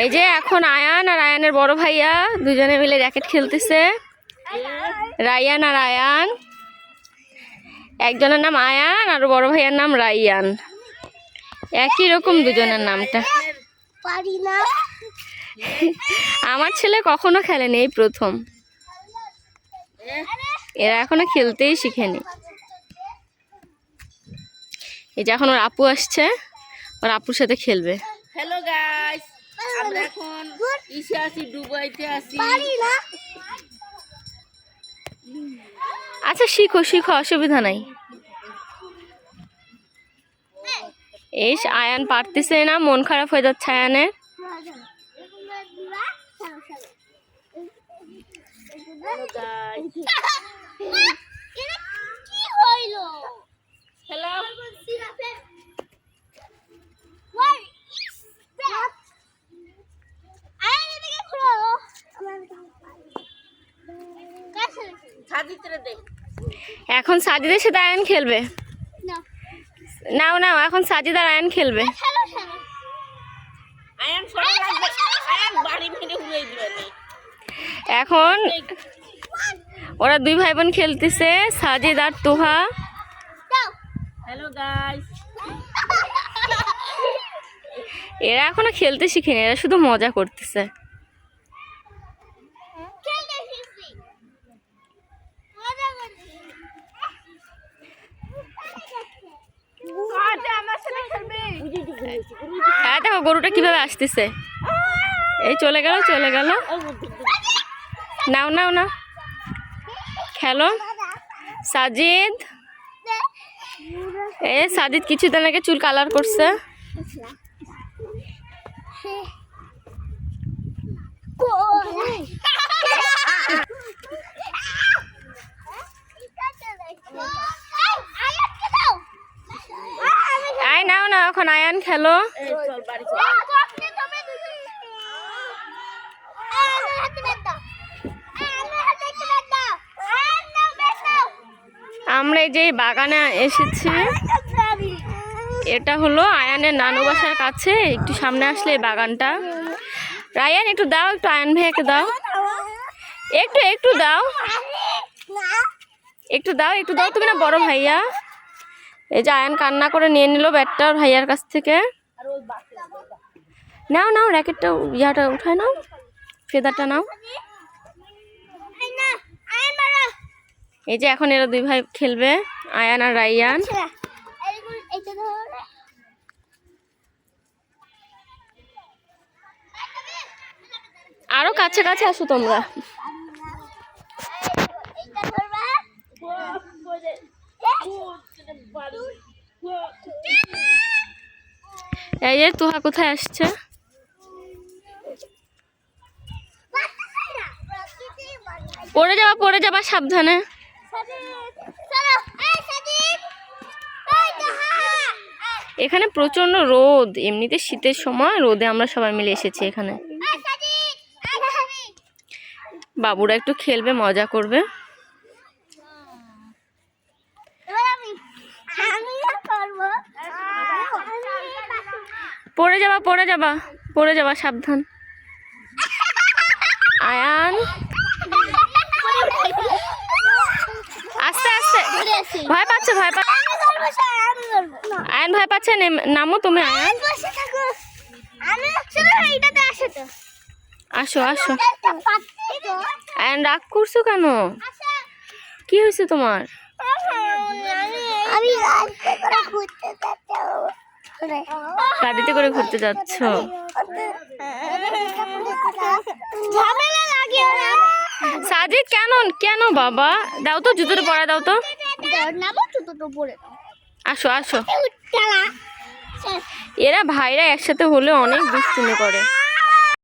এই যে এখন আয়ান আর আয়ানের বড় ভাইয়া দুজনে মিলে র্যাকেট খেলতেছে। রায়ান আর আয়ান, একজনের নাম আয়ান আর বড় ভাইয়ার নাম রায়ান, একই রকম দুজনের নামটা। আমার ছেলে কখনো খেলেনি, এই প্রথম। এরা এখনো খেলতেই শিখেনি। এই যে এখন ওর আপু আসছে, ওর আপুর সাথে খেলবে। হ্যালো গাইস, আমরা এখন ইসে আছি, দুবাইতে আছি। আচ্ছা শিখো শিখো, অসুবিধা নাই। এই আয়ান পারতেছে না, মন খারাপ হয়ে যাচ্ছে আয়ানের। এখন সাজিদের সাথে আয়ান খেলবে। নাও নাও, এখন সাজিদ আর আয়ান খেলবে। এখন ওরা দুই ভাই বোন খেলতেছে, সাজিদ আর তোহা। হ্যালো গাইস, এরা এখনো খেলতে শিখেনি, এরা শুধু মজা করতেছে। হ্যাঁ দেখো গরুটা কিভাবে আসতেছে। এই চলে গেল চলে গেল। নাও নাও নাও, খেলো। সাজিদ, সাজিদ কিছুদিন আগে চুল কালার করছে। আয় নাও না, এখন আয়ান খেলো। আমরা এই যে বাগানে এসেছি, এটা হলো আয়ানের নানু বাসার কাছে। একটু সামনে আসলে এই বাগানটা। রায়ান একটু দাও, একটু আয়ান ভাইয়াকে দাও, একটু একটু দাও, একটু দাও, একটু দাও। তুমি না বড় ভাইয়া। এই যে আয়ান কান্না করে নিয়ে নিল ব্যাটটা ওর ভাইয়ার কাছ থেকে। নাও নাও, র্যাকেটটা ইয়াটা উঠায় নাও, ফেদারটা নাও। এই যে এখন এরা দুই ভাই খেলবে, আয়ান আর রায়ান। আরো কাছে কাছে আসো তোমরা। এই যে তোহা কোথায় আসছে। পড়ে যাবা সাবধানে। এখানে প্রচন্ড রোদ, এমনিতে শীতের সময় রোদে আমরা সবাই মিলে এসেছি এখানে। বাবুরা একটু খেলবে, মজা করবে। পড়ে যাবা সাবধান। আয়ান আস্তে আস্তে, ভয় পাচ্ছে আয়ান, ভয় পাচ্ছে। নামো তুমি আয়ান। আসো আসো। আয়ান রাগ করছো কেন? কি হয়েছে তোমার? গাড়িতে করে ঘুরতে যাচ্ছ? সাজিদ কেন কেন বাবা? দাও তো জুতোটা পরা, দাও তো। আসো আসো। এরা ভাইরা একসাথে হলে অনেক দুষ্টুমি করে।